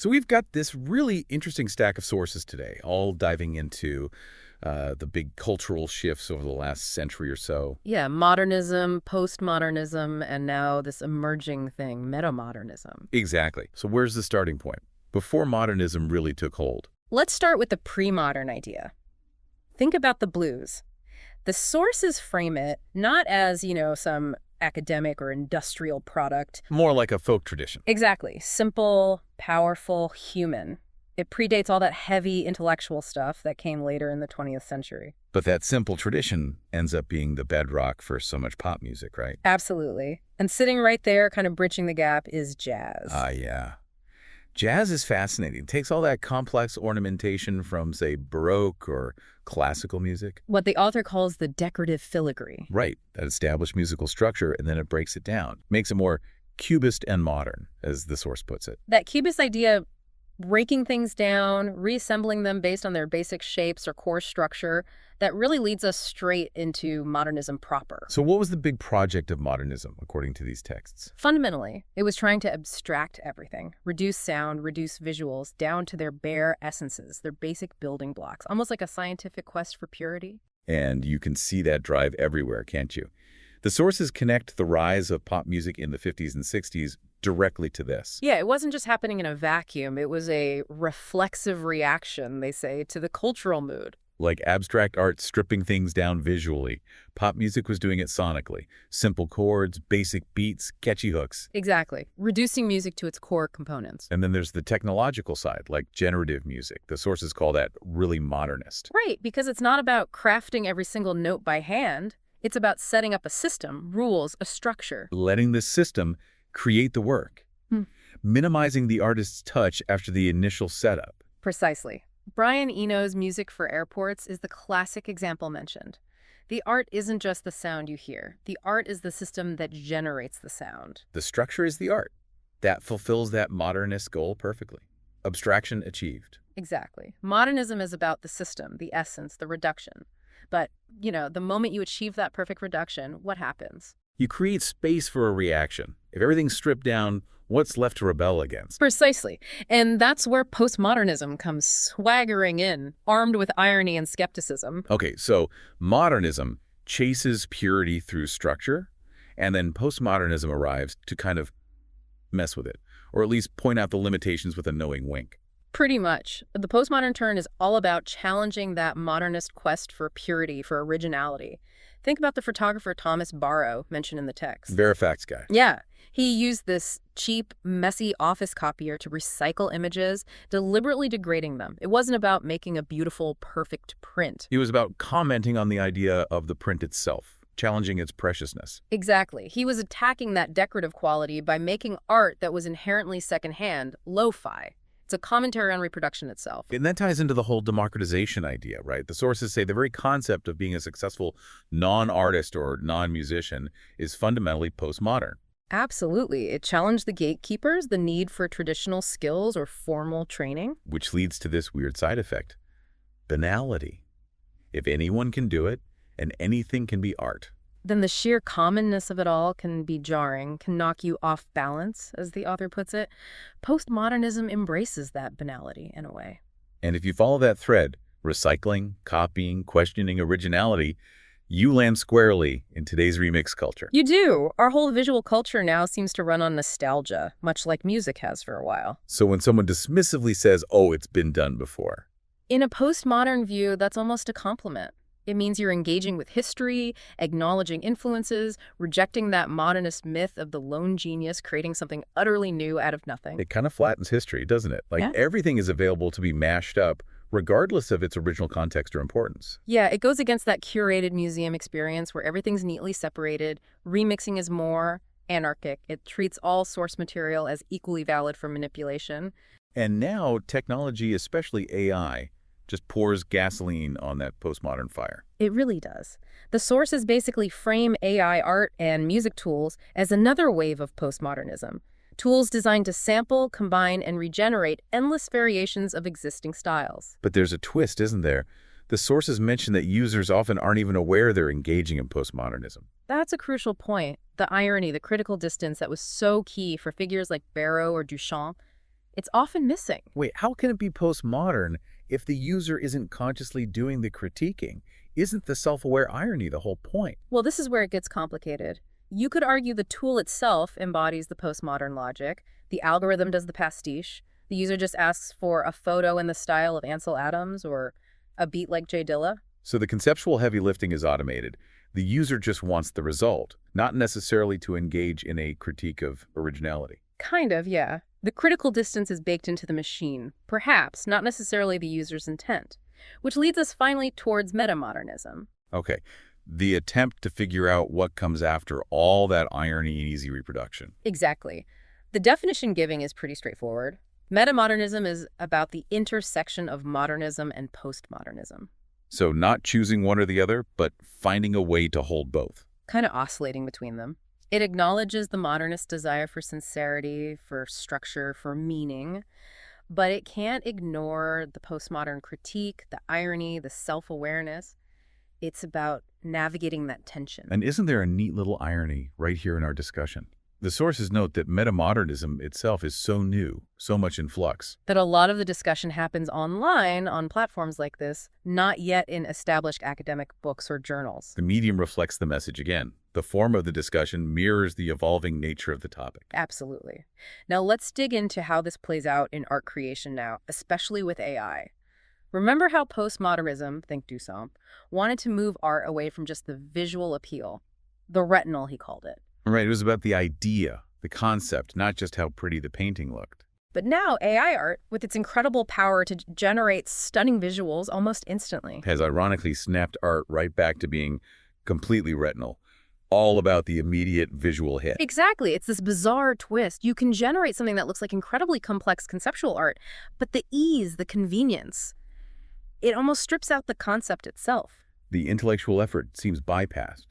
So we've got this really interesting stack of sources today, all diving into the big cultural shifts over the last century or so. Yeah, modernism, postmodernism, and now this emerging thing, metamodernism. Exactly. So where's the starting point? Before modernism really took hold. Let's start with the pre-modern idea. Think about the blues. The sources frame it not as, some academic or industrial product. More like a folk tradition. Exactly. Simple, powerful, human. It predates all that heavy intellectual stuff that came later in the 20th century. But that simple tradition ends up being the bedrock for so much pop music, right? Absolutely. And sitting right there, kind of bridging the gap, is jazz. Yeah. Jazz is fascinating. It takes all that complex ornamentation from, say, Baroque or classical music. What the author calls the decorative filigree. Right, that established musical structure, and then it breaks it down. Makes it more cubist and modern, as the source puts it. That cubist idea, breaking things down, reassembling them based on their basic shapes or core structure, that really leads us straight into modernism proper. So what was the big project of modernism, according to these texts? Fundamentally, it was trying to abstract everything, reduce sound, reduce visuals, down to their bare essences, their basic building blocks, almost like a scientific quest for purity. And you can see that drive everywhere, can't you? The sources connect the rise of pop music in the 50s and 60s directly to this. Yeah, it wasn't just happening in a vacuum. It was a reflexive reaction, they say, to the cultural mood. Like abstract art stripping things down visually, pop music was doing it sonically. Simple chords, basic beats, catchy hooks. Exactly. Reducing music to its core components. And then there's the technological side, like generative music. The sources call that really modernist. Right, because it's not about crafting every single note by hand. It's about setting up a system, rules, a structure. Letting this system create the work. Minimizing the artist's touch after the initial setup. Precisely. Brian Eno's Music for Airports is the classic example mentioned. The art isn't just the sound you hear. The art is the system that generates the sound. The structure is the art. That fulfills that modernist goal perfectly. Abstraction achieved. Exactly. Modernism is about the system, the essence, the reduction. But, the moment you achieve that perfect reduction, what happens? You create space for a reaction. If everything's stripped down, what's left to rebel against? Precisely. And that's where postmodernism comes swaggering in, armed with irony and skepticism. Okay, so modernism chases purity through structure, and then postmodernism arrives to kind of mess with it, or at least point out the limitations with a knowing wink. Pretty much. The postmodern turn is all about challenging that modernist quest for purity, for originality. Think about the photographer Thomas Barrow, mentioned in the text. Verifax guy. Yeah. He used this cheap, messy office copier to recycle images, deliberately degrading them. It wasn't about making a beautiful, perfect print. It was about commenting on the idea of the print itself, challenging its preciousness. Exactly. He was attacking that decorative quality by making art that was inherently secondhand, lo-fi. It's a commentary on reproduction itself. And that ties into the whole democratization idea, right? The sources say the very concept of being a successful non-artist or non-musician is fundamentally postmodern. Absolutely. It challenged the gatekeepers, the need for traditional skills or formal training. Which leads to this weird side effect. Banality. If anyone can do it, and anything can be art. Then the sheer commonness of it all can be jarring, can knock you off balance, as the author puts it. Postmodernism embraces that banality in a way. And if you follow that thread, recycling, copying, questioning originality, you land squarely in today's remix culture. You do. Our whole visual culture now seems to run on nostalgia, much like music has for a while. So when someone dismissively says, oh, it's been done before. In a postmodern view, that's almost a compliment. It means you're engaging with history, acknowledging influences, rejecting that modernist myth of the lone genius creating something utterly new out of nothing. It kind of flattens history, doesn't it? Like everything is available to be mashed up, regardless of its original context or importance. Yeah, it goes against that curated museum experience where everything's neatly separated. Remixing is more anarchic. It treats all source material as equally valid for manipulation. And now technology, especially AI, just pours gasoline on that postmodern fire. It really does. The sources basically frame AI art and music tools as another wave of postmodernism. Tools designed to sample, combine, and regenerate endless variations of existing styles. But there's a twist, isn't there? The sources mention that users often aren't even aware they're engaging in postmodernism. That's a crucial point. The irony, the critical distance that was so key for figures like Barrow or Duchamp. It's often missing. Wait, how can it be postmodern if the user isn't consciously doing the critiquing? Isn't the self-aware irony the whole point? Well, this is where it gets complicated. You could argue the tool itself embodies the postmodern logic. The algorithm does the pastiche. The user just asks for a photo in the style of Ansel Adams or a beat like Jay Dilla. So the conceptual heavy lifting is automated. The user just wants the result, not necessarily to engage in a critique of originality. Kind of, yeah. The critical distance is baked into the machine, perhaps not necessarily the user's intent, which leads us finally towards metamodernism. Okay, the attempt to figure out what comes after all that irony and easy reproduction. Exactly. The definition giving is pretty straightforward. Metamodernism is about the intersection of modernism and postmodernism. So not choosing one or the other, but finding a way to hold both. Kind of oscillating between them. It acknowledges the modernist desire for sincerity, for structure, for meaning, but it can't ignore the postmodern critique, the irony, the self-awareness. It's about navigating that tension. And isn't there a neat little irony right here in our discussion? The sources note that metamodernism itself is so new, so much in flux. That a lot of the discussion happens online on platforms like this, not yet in established academic books or journals. The medium reflects the message again. The form of the discussion mirrors the evolving nature of the topic. Absolutely. Now let's dig into how this plays out in art creation now, especially with AI. Remember how postmodernism, think Duchamp, wanted to move art away from just the visual appeal. The retinal, he called it. Right, it was about the idea, the concept, not just how pretty the painting looked. But now AI art, with its incredible power to generate stunning visuals almost instantly, Has ironically snapped art right back to being completely retinal, all about the immediate visual hit. Exactly. It's this bizarre twist. You can generate something that looks like incredibly complex conceptual art, but the ease, the convenience, it almost strips out the concept itself. The intellectual effort seems bypassed.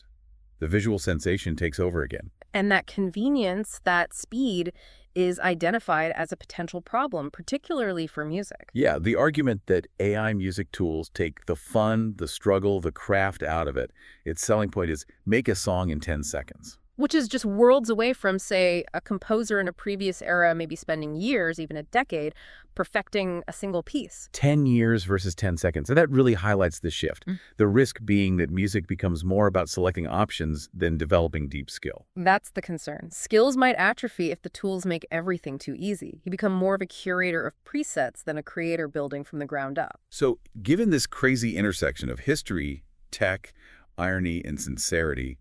The visual sensation takes over again. And that convenience, that speed, is identified as a potential problem, particularly for music. Yeah, the argument that AI music tools take the fun, the struggle, the craft out of it, its selling point is make a song in 10 seconds. Which is just worlds away from, say, a composer in a previous era maybe spending years, even a decade, perfecting a single piece. 10 years versus 10 seconds. And that really highlights the shift. The risk being that music becomes more about selecting options than developing deep skill. That's the concern. Skills might atrophy if the tools make everything too easy. You become more of a curator of presets than a creator building from the ground up. So, given this crazy intersection of history, tech, irony, and sincerity,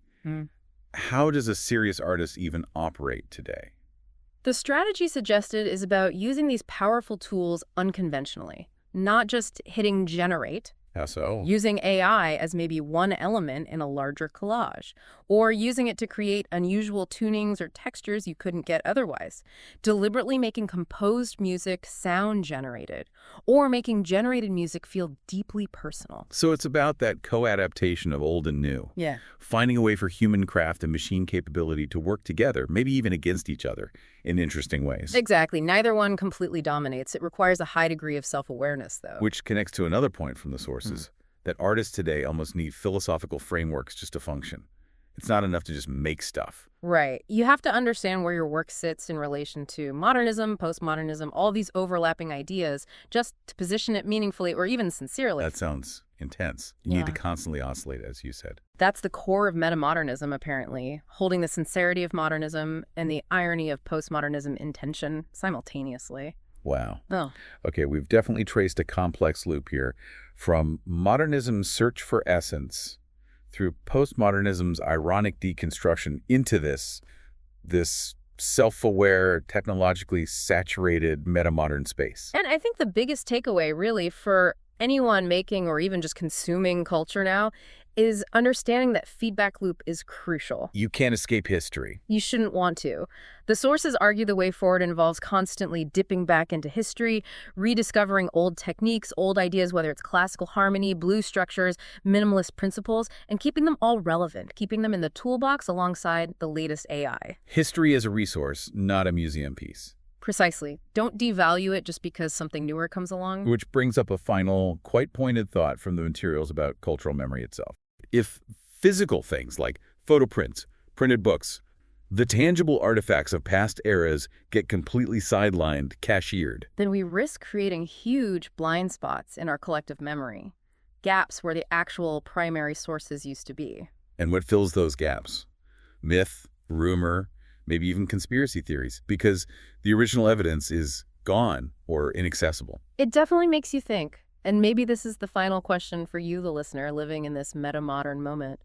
how does a serious artist even operate today? The strategy suggested is about using these powerful tools unconventionally, not just hitting generate, How so? using AI as maybe one element in a larger collage, or using it to create unusual tunings or textures you couldn't get otherwise, deliberately making composed music sound generated, or making generated music feel deeply personal. So it's about that co-adaptation of old and new. Yeah. Finding a way for human craft and machine capability to work together, maybe even against each other, in interesting ways. Exactly. Neither one completely dominates. It requires a high degree of self-awareness, though. Which connects to another point from the sources, that artists today almost need philosophical frameworks just to function. It's not enough to just make stuff. Right. You have to understand where your work sits in relation to modernism, postmodernism, all these overlapping ideas, just to position it meaningfully or even sincerely. That sounds intense. You need to constantly oscillate, as you said. That's the core of metamodernism, apparently, holding the sincerity of modernism and the irony of postmodernism in tension simultaneously. Wow. Oh. Okay, we've definitely traced a complex loop here, from modernism's search for essence through postmodernism's ironic deconstruction into this self-aware, technologically saturated metamodern space. And I think the biggest takeaway, really, for anyone making or even just consuming culture now is understanding that feedback loop is crucial. You can't escape history. You shouldn't want to. The sources argue the way forward involves constantly dipping back into history, rediscovering old techniques, old ideas, whether it's classical harmony, blues structures, minimalist principles, and keeping them all relevant, keeping them in the toolbox alongside the latest AI. History is a resource, not a museum piece. Precisely. Don't devalue it just because something newer comes along. Which brings up a final, quite pointed thought from the materials about cultural memory itself. If physical things like photo prints, printed books, The tangible artifacts of past eras get completely sidelined, cashiered. then we risk creating huge blind spots in our collective memory, gaps where the actual primary sources used to be. And what fills those gaps? Myth, rumor, maybe even conspiracy theories, because the original evidence is gone or inaccessible. It definitely makes you think. And maybe this is the final question for you, the listener, living in this meta-modern moment.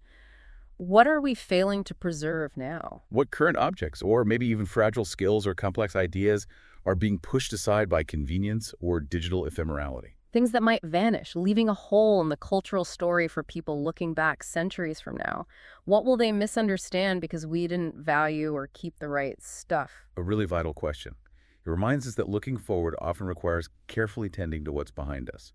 What are we failing to preserve now? What current objects, or maybe even fragile skills or complex ideas, are being pushed aside by convenience or digital ephemerality? Things that might vanish, leaving a hole in the cultural story for people looking back centuries from now. What will they misunderstand because we didn't value or keep the right stuff? A really vital question. It reminds us that looking forward often requires carefully tending to what's behind us.